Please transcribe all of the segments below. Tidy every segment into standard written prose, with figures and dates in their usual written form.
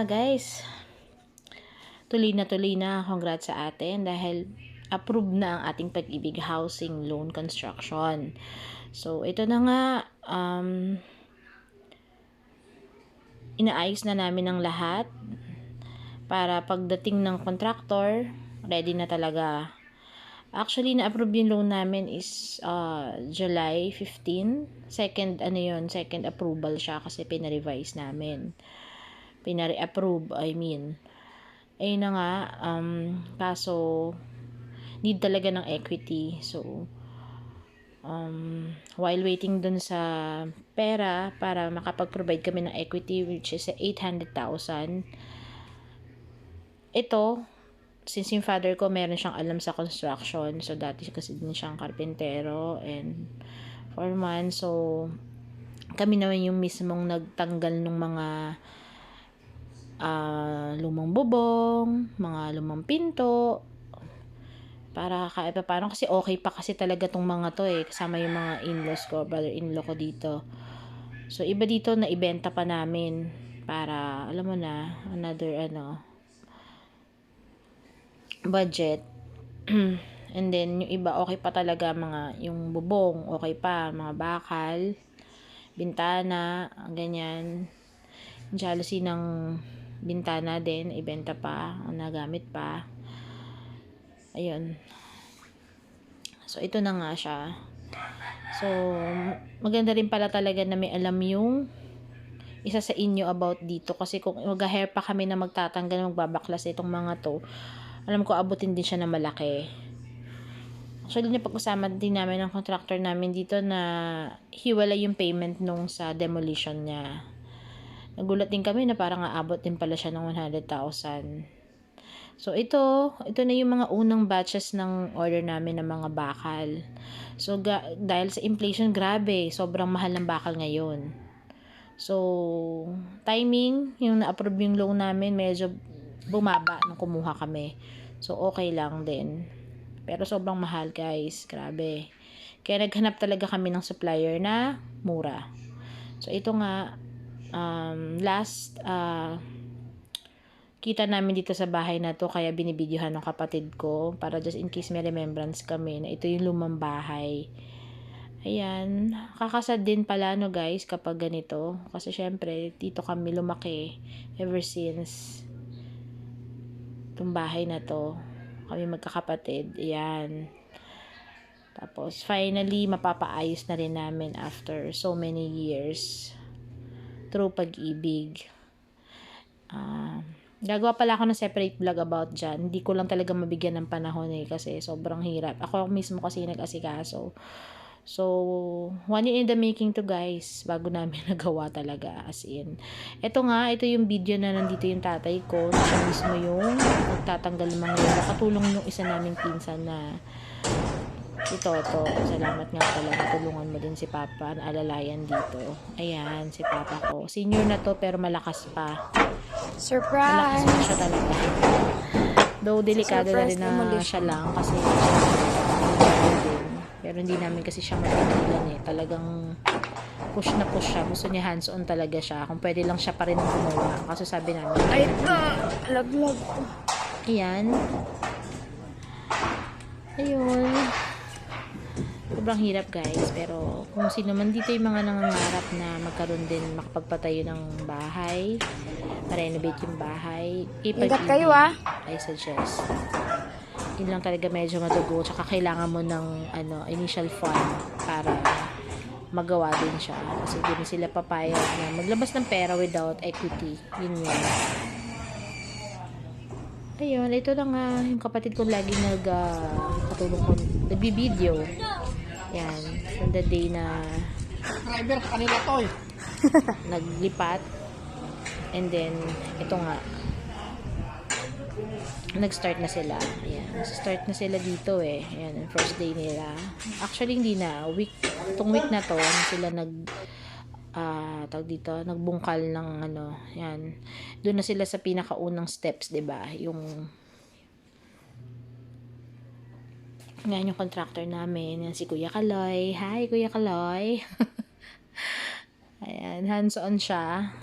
nga guys, tuloy na, congrats sa atin dahil approved na ang ating Pag-ibig Housing Loan Construction. So, ito na nga, inaayos na namin ang lahat para pagdating ng contractor, ready na talaga. Actually, na-approve yung loan namin is July 15. Second approval siya kasi pinarevise namin. Pinare-approve, I mean. Ayun na nga, kaso need talaga ng equity. So, while waiting dun sa pera para makapag-provide kami ng equity which is 800,000. Ito, since yung father ko meron siyang alam sa construction, so dati kasi din siyang karpentero and foreman, so kami naman yung mismong nagtanggal ng mga lumang bubong, mga lumang pinto, para kahit pa paano kasi okay pa kasi talaga tong mga to kasama yung mga in-laws ko, brother-in-law ko dito. So iba dito na ibenta pa namin para alam mo na another budget. And then yung iba okay pa talaga, mga yung bubong okay pa, mga bakal, bintana, ganyan. Jealousy ng bintana din, ibenta pa, nagamit pa. Ayun. So, ito na nga siya. So, maganda rin pala talaga na may alam yung isa sa inyo about dito. Kasi kung mag-hire pa kami na magtatanggal, magbabaklas itong mga to, alam ko abutin din siya na malaki. Actually, napag-usama din namin ng contractor namin dito na hiwala yung payment nung sa demolition niya. Nagulat din kami na parang aabot din pala siya ng 100,000. So, ito na yung mga unang batches ng order namin ng mga bakal. So, dahil sa inflation, grabe, sobrang mahal ng bakal ngayon. So, timing, yung na-approve yung loan namin, medyo bumaba nung kumuha kami. So, okay lang din. Pero sobrang mahal, guys. Grabe. Kaya naghanap talaga kami ng supplier na mura. So, ito nga, last kita namin dito sa bahay na to, kaya binibidyohan ng kapatid ko para just in case may remembrance kami na ito yung lumang bahay. Ayan, kakasad din pala no guys kapag ganito, kasi syempre dito kami lumaki ever since itong bahay na to, kami magkakapatid. Ayan, tapos finally mapapaayos na rin namin after so many years through Pag-ibig. Gagawa pala ako ng separate vlog about dyan. Hindi ko lang talaga mabigyan ng panahon kasi sobrang hirap. Ako mismo kasi nag-asikaso. So, 1 year in the making to guys, bago namin nagawa talaga, as in. Ito yung video na nandito yung tatay ko. Siya mismo yung nagtatanggal ng mga yun. Nakatulong yung isa naming pinsan na ito. Salamat nga pala, natulungan mo din si Papa na alalayan dito. Ayan, si Papa ko. Senior na to pero malakas pa. Surprise! Malakas pa siya talaga. Though delikado na rin na siya lang kasi pero hindi namin kasi siya mapigilan talagang push na push siya. Gusto niya hands-on talaga siya. Kung pwede lang siya pa rin ang gumawa. Kasi sabi namin, ay ito! Laglag. Ayan. Ayun. Sobrang hirap guys, pero kung sino man dito yung mga nangangarap na magkaroon din, makapagpatayo ng bahay, ma-renovate yung bahay, Ingat kayo I suggest. Yun lang talaga medyo madugo, tsaka kailangan mo ng initial fund para magawa din siya. Kasi hindi sila papayag na maglabas ng pera without equity. Yun. Ayun, ito lang yung kapatid ko lagi katulong ko, nagbibideo. Yan, from the day na driver kanila to naglipat, and then ito nga nag-start na sila. Ayan, start na sila dito ayan, first day nila. Actually hindi na, itong week na to sila tawag dito, nagbungkal ng yan, doon na sila sa pinakaunang steps, 'di ba? Ngayon yung contractor namin, yan si Kuya Kaloy. Hi, Kuya Kaloy. Ayan, hands-on siya.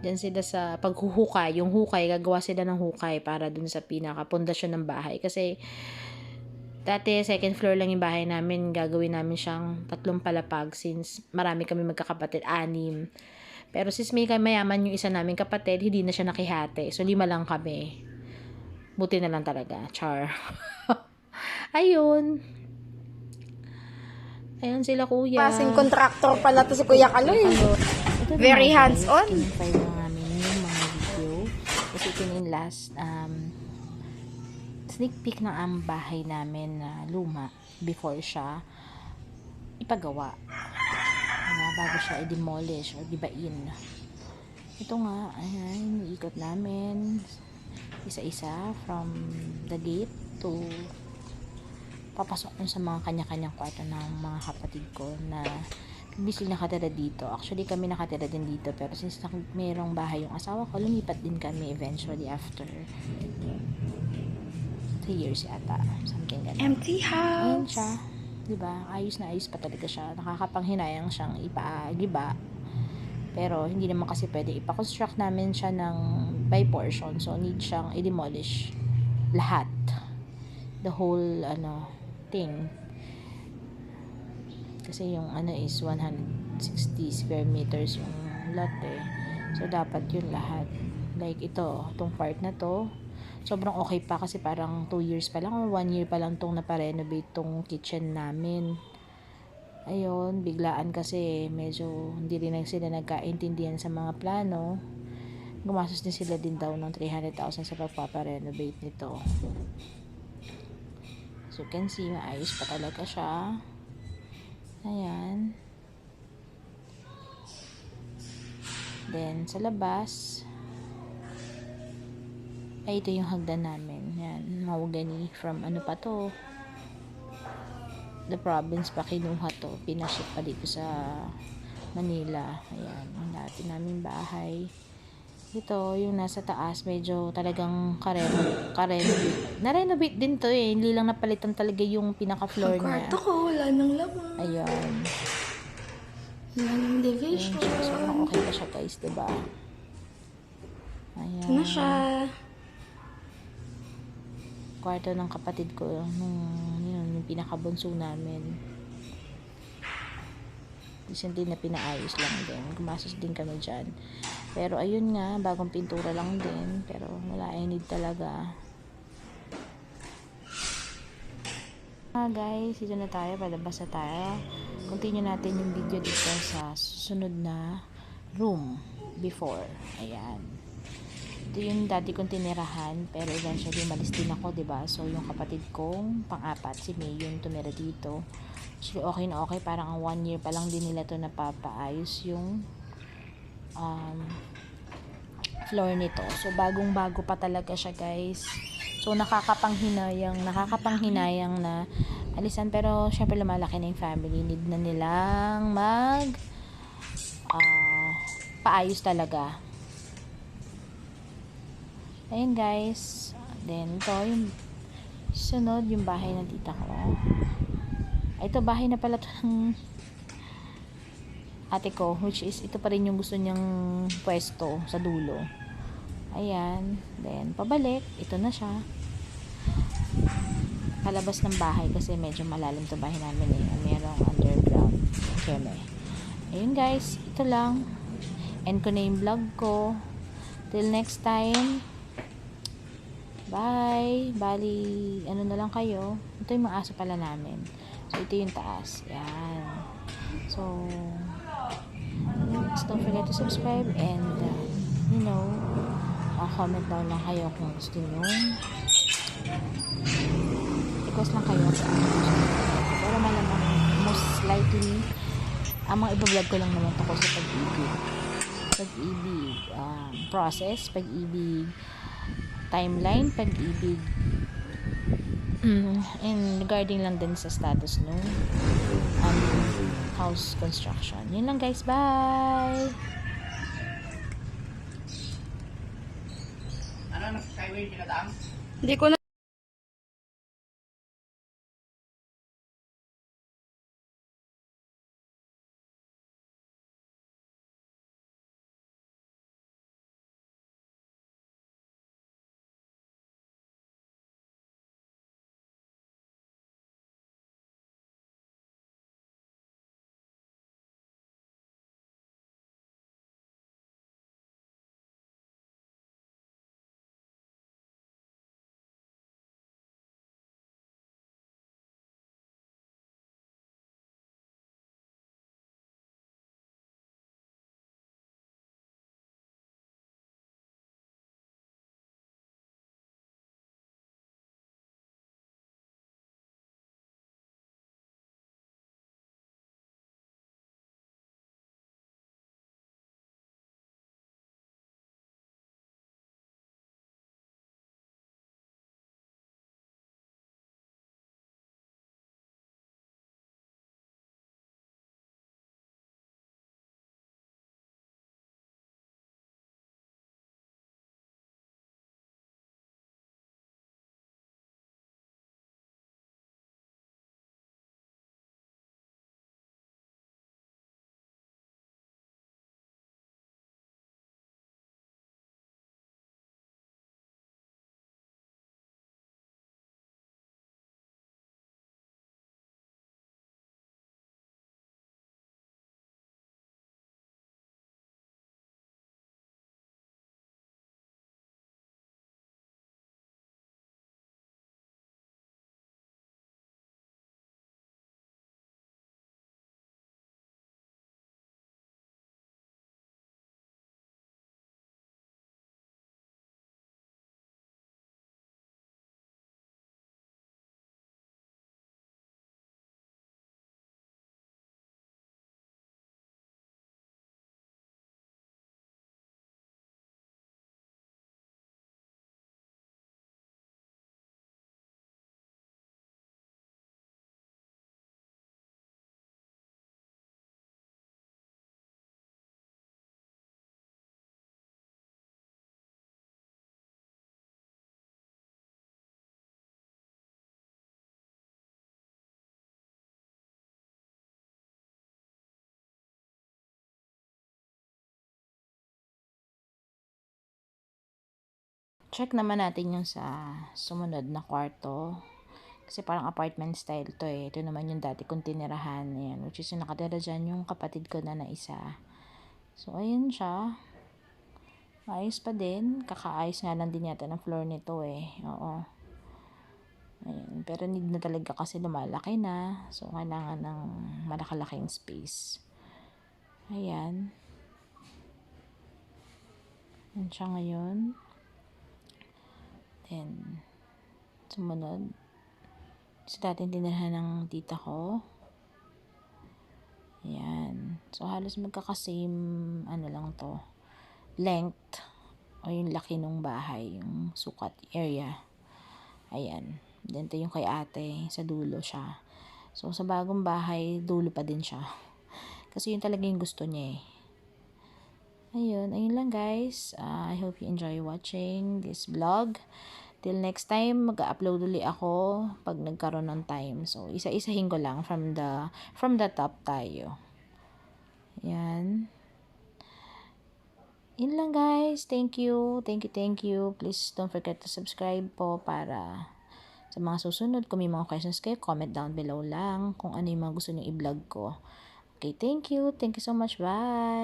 Diyan sila sa paghuhukay, yung hukay, gagawa sila ng hukay para dun sa pinaka-pundasyon ng bahay. Kasi, dati, second floor lang yung bahay namin, gagawin namin siyang 3 palapag since marami kami magkakapatid, 6. Pero since may mayaman yung isa namin kapatid, hindi na siya nakihati. So, 5 lang kami. Buti na lang talaga. Char. Ayun. Ayun sila kuya. Pasing contractor pala to si Kuya Kaloy. Ito na Very nga, guys. hands-on. Kinify na namin yung mga video. Kasi ito na yung last sneak peek ng ang bahay namin na luma before siya ipagawa. Bago siya i-demolish o gibain. Ito nga, ayan, ikot namin isa-isa from the gate to papasok dun sa mga kanya-kanyang kwarto ng mga kapatid ko na busy nakatira dito. Actually, kami nakatira din dito pero since mayroong bahay yung asawa ko, lumipat din kami eventually after 3 years yata. Something ganun. Empty Ayan house. siya. Diba? Ayos na ayos pa talaga siya. Nakakapanghinayang siyang ipagiba. Pero, hindi naman kasi pwede. Ipa-construct namin siya ng by portion. So, need siyang i-demolish lahat. The whole, thing. Kasi yung is 160 square meters yung lot eh. So, dapat yun lahat. Like ito, itong part na to, sobrang okay pa kasi parang 2 years pa lang or 1 year pa lang itong naparenovate tong kitchen namin. Ayun, biglaan kasi medyo hindi rin sila nagkaintindihan sa mga plano. Gumastos din sila din daw ng 300,000 sa pagpaparenovate nito. So, you can see, maayos pa talaga siya. Ayan. Then, sa labas, ay ito yung hagdan namin. Yan, mahogany from pa to. The province pa kinuha to. Pinaship pa dito sa Manila. Ayan, yung dati naming bahay. Ito, yung nasa taas, medyo talagang ka-renovate. Na-renovate din to eh. Hindi lang napalitan talaga yung pinaka-floor Ang niya. kwarto ko, wala nang laman. Ayun. Wala nang division. Ayun, sobrang okay pa siya guys, diba? Ayan. Ito na siya. Kwarto ng kapatid ko, yung pinakabunso namin. Recently na pinaayos lang din. Gumastos din kami dyan. Pero ayun nga, bagong pintura lang din. Pero wala, I need talaga. Guys, dito na tayo. Palabas na tayo. Continue natin yung video dito sa susunod na room before. Ayan. Ito yung dati kong tinirahan. Pero eventually, malis din ako, diba? So, yung kapatid kong pang-apat, si May, yung tumira dito. Actually, okay na okay. Parang 1 year pa lang din nila to napapaayos yung floor nito. So, bagong-bago pa talaga siya, guys. So, nakakapanghinayang na alisan. Pero, syempre, lumalaki na yung family. Need na nilang paayos talaga. Ayun, guys. Then, ito, yung sunod, yung bahay ng tita ko. Ito, bahay na pala to ng ate ko, which is, ito pa rin yung gusto niyang pwesto sa dulo. Ayan. Then, pabalik. Ito na siya. Palabas ng bahay kasi medyo malalim to bahay namin eh. Merong underground. Keme. Ayun guys. Ito lang. End ko na yung vlog ko. Till next time. Bye. Bali, na lang kayo. Ito yung mga aso pala namin. So, ito yung taas. Ayan. So, don't forget to subscribe and, comment down lang kayo kung gusto nyo. Request lang kayo sa pero malamang most likely ang mga ibablog ko lang naman ako sa pag-ibig process, pag-ibig timeline, pag-ibig and regarding lang din sa status no house construction. Yun lang guys, bye. Ano, skyway pinadaan? Hindi ko na check naman natin yung sa sumunod na kwarto. Kasi parang apartment style to eh. Ito naman yung dati kong tinirahan. Ayan, which is yung nakatira dyan yung kapatid ko na isa. So, ayan siya. Ayos pa din. Kakaayos nga lang din yata ng floor nito eh. Oo. Ayan. Pero need na talaga kasi lumalaki na. So, kailangan ng malakalaking space. Ayan. Ayan siya ngayon. Then, sumunod. Sa dating tinirahan ng tita ko. Ayan. So, halos magkakasame, lang to. Length. O yung laki ng bahay. Yung sukat area. Ayan. Then, ito yung kay ate. Sa dulo siya. So, sa bagong bahay, dulo pa din siya. Kasi yun talaga yung gusto niya eh. Ayun lang guys. I hope you enjoy watching this vlog. Till next time, mag-upload ulit ako pag nagkaroon ng time. So, isa-isahin ko lang from the top tayo. Yan. Yun lang guys. Thank you. Please don't forget to subscribe po para sa mga susunod. Kung may mga questions kayo, comment down below lang kung ano yung mga gusto nyo i-vlog ko. Okay, thank you. Thank you so much. Bye!